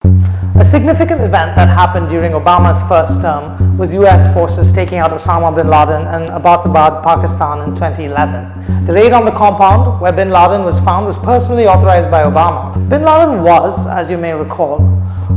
A significant event that happened during Obama's first term was U.S. forces taking out Osama bin Laden in Abbottabad, Pakistan in 2011. The raid on the compound where bin Laden was found was personally authorized by Obama. Bin Laden was, as you may recall,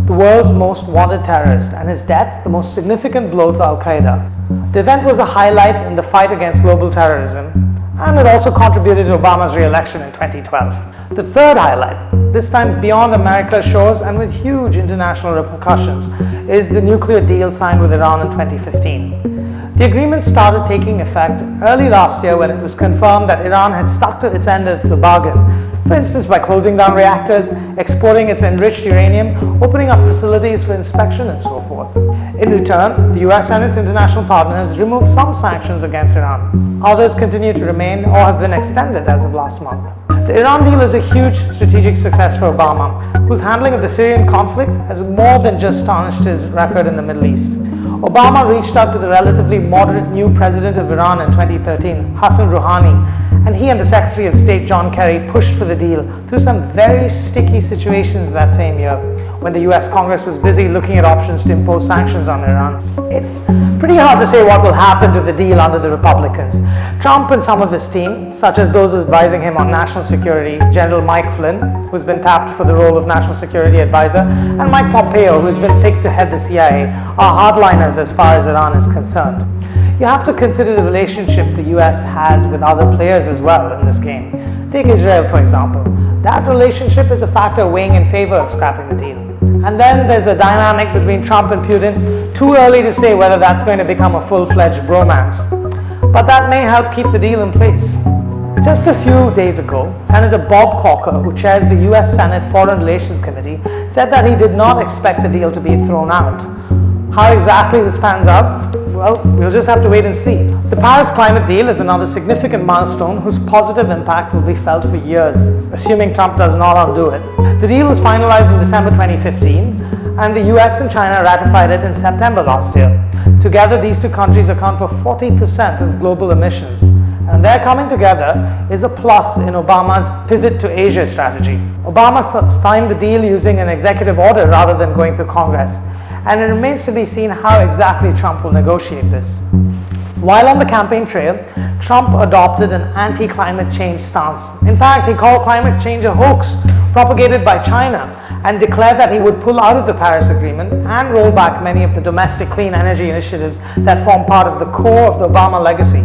the world's most wanted terrorist, and his death the most significant blow to Al-Qaeda. The event was a highlight in the fight against global terrorism, and it also contributed to Obama's re-election in 2012. The third highlight, this time beyond America's shores and with huge international repercussions, is the nuclear deal signed with Iran in 2015. The agreement started taking effect early last year when it was confirmed that Iran had stuck to its end of the bargain, for instance by closing down reactors, exporting its enriched uranium, opening up facilities for inspection and so forth. In return, the US and its international partners removed some sanctions against Iran. Others continue to remain or have been extended as of last month. The Iran deal is a huge strategic success for Obama, whose handling of the Syrian conflict has more than just tarnished his record in the Middle East. Obama reached out to the relatively moderate new president of Iran in 2013, Hassan Rouhani, and he and the Secretary of State John Kerry pushed for the deal through some very sticky situations that same year, when the US Congress was busy looking at options to impose sanctions on Iran. It's pretty hard to say what will happen to the deal under the Republicans. Trump and some of his team, such as those advising him on national security, General Mike Flynn, who's been tapped for the role of national security advisor, and Mike Pompeo, who's been picked to head the CIA, are hardliners as far as Iran is concerned. You have to consider the relationship the US has with other players as well in this game. Take Israel, for example. That relationship is a factor weighing in favor of scrapping the deal. And then there's the dynamic between Trump and Putin. Too early to say whether that's going to become a full-fledged bromance. But that may help keep the deal in place. Just a few days ago, Senator Bob Corker, who chairs the US Senate Foreign Relations Committee, said that he did not expect the deal to be thrown out. How exactly this pans out? Well, we'll just have to wait and see. The Paris climate deal is another significant milestone whose positive impact will be felt for years, assuming Trump does not undo it. The deal was finalized in December 2015, and the US and China ratified it in September last year. Together, these two countries account for 40% of global emissions, and their coming together is a plus in Obama's pivot to Asia strategy. Obama signed the deal using an executive order rather than going through Congress, and it remains to be seen how exactly Trump will negotiate this. While on the campaign trail, Trump adopted an anti-climate change stance. In fact, he called climate change a hoax propagated by China and declared that he would pull out of the Paris Agreement and roll back many of the domestic clean energy initiatives that form part of the core of the Obama legacy.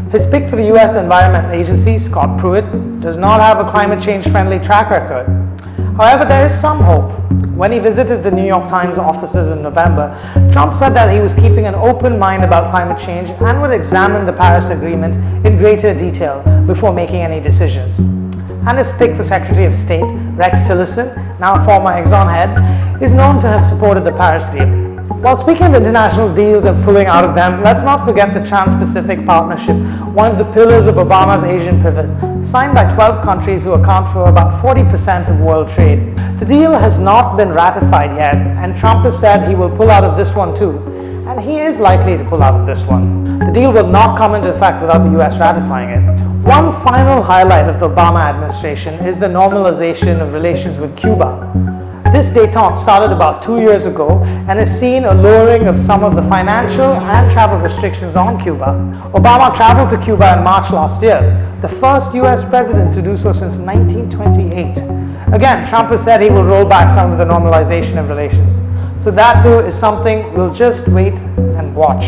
His pick for the US Environment Agency, Scott Pruitt, does not have a climate change-friendly track record. However, there is some hope. When he visited the New York Times offices in November, Trump said that he was keeping an open mind about climate change and would examine the Paris Agreement in greater detail before making any decisions. And his pick for Secretary of State, Rex Tillerson, now former Exxon head, is known to have supported the Paris deal. While speaking of international deals and pulling out of them, let's not forget the Trans-Pacific Partnership, one of the pillars of Obama's Asian pivot, signed by 12 countries who account for about 40% of world trade. The deal has not been ratified yet, and Trump has said he will pull out of this one too, and he is likely to pull out of this one. The deal will not come into effect without the US ratifying it. One final highlight of the Obama administration is the normalization of relations with Cuba. This détente started about 2 years ago and has seen a lowering of some of the financial and travel restrictions on Cuba. Obama traveled to Cuba in March last year, the first US president to do so since 1928. Again, Trump has said he will roll back some of the normalization of relations. So that too is something we'll just wait and watch.